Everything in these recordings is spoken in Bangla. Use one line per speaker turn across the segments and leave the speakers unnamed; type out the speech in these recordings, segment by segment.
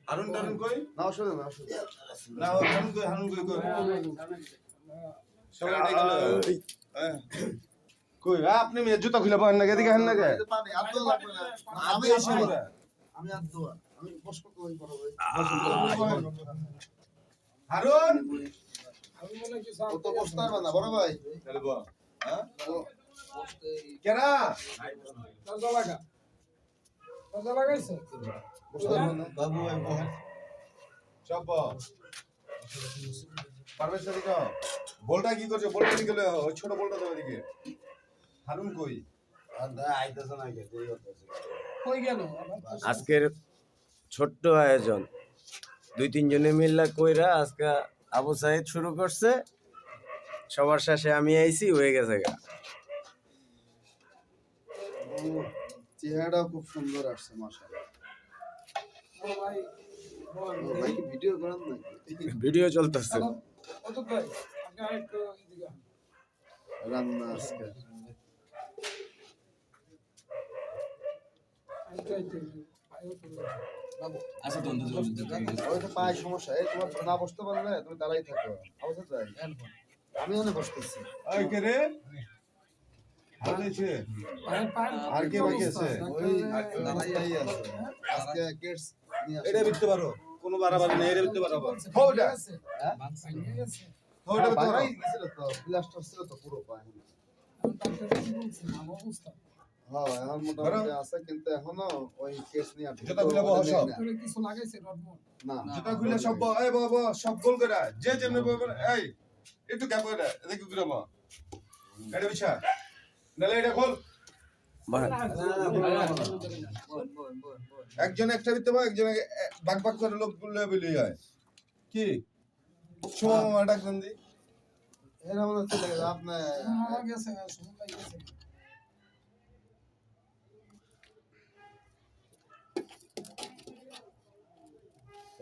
হারুন টারুন কই
না অসুবিধা না অসুবিধা
না হারুন কই সবাই ডেকে লও কই আপনি মেয়ে জুতা খুলে পান না এদিকে হেন না কে
পানি আর তো লাগবে না আমি
এসে
আসি
করে
আমি আর দোয়া আমি কষ্ট করে করব
হারুন
ও তো বসতে পারবে না বড় ভাই
চলে বল হ্যাঁ
ও বসতে
কেনা
বসতে পারবে না
বাবু ভাই বল সব পারবেশ এদিকে বলটা কি করছে বলটা দিকে ওই ছোট বলটা দাও এদিকে হারুন কই
আইতাছ না কে দেরি হচ্ছে
আজকের ছোট্ট আয়োজন 2-3 জনে মিল্লা কইরা আজকে আবু সাইদ শুরু করছে, সবার শেষে আমি আইছি, হয়ে গেছে গা।
চেহারাটাও খুব সুন্দর আসছে মাশাআল্লাহ ভাই কি ভিডিও করেন নাকি
ভিডিও চলতেছে।
রান্না আজকে ওই তো পায়ে সমস্যা এই তোমার না বসতে পারলে তুমি দাঁড়াই থাকো অবস্থা তাই আমি ওখানে বসতেছি
ওই কে রে হারুন এসে আর কে বাকি আছে
ওই দাঁড়াই আছে আজকে কেটস নিয়ে
এটা বিতে পারো কোনো বাড়াবাড়ি নেই এটা বিতে পারো হোটা হোটা বিতে পারো
বাড়াই গেছিল তো প্লাস্টার ছিল তো পুরো পায়ে হ্যাঁ এখন মোটামুটি আছে কিন্তু এখনো ওই কেস নিয়ে
জুতা খুলে বহ সব
না
জুতা খুলে সব এই বাবা সব গোল করে যে যেমনি বলবেন এই একটু গ্যাপ করে দেখি কি রকম এটা বিছা নালে এটা খোল একজন একটা বিতে পারো একজন বাক বাক করে লোক গুলো বেরিয়ে যায় কি সময় ডাক দেন দি
এরা মনে হচ্ছে আপনার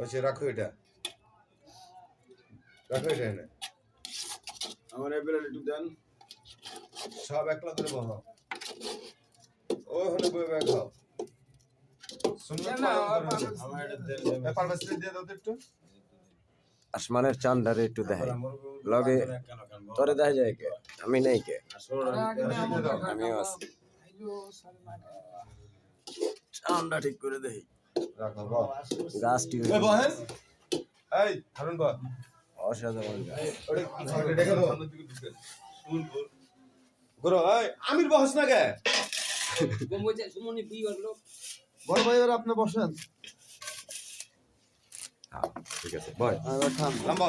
ওই রাখো এটা এনে আমার এবেলা একটু দেন সব একলা করে বহ ও হলো বই ব্যাগ খাও
আসমানের চাঁদারে একটু দেখাই, লগে তোরে দেখা যায় কে, আমি নাই কে, আমিও আছি। চাঁদা ঠিক করে দেখি গাছটি
এই হারুন বা
অসাধারণ গাছ।
আমির বহস না কে
বড় ভাই এবার আপনি বসেন
ঠিক আছে বয়
এবার খান
লম্বা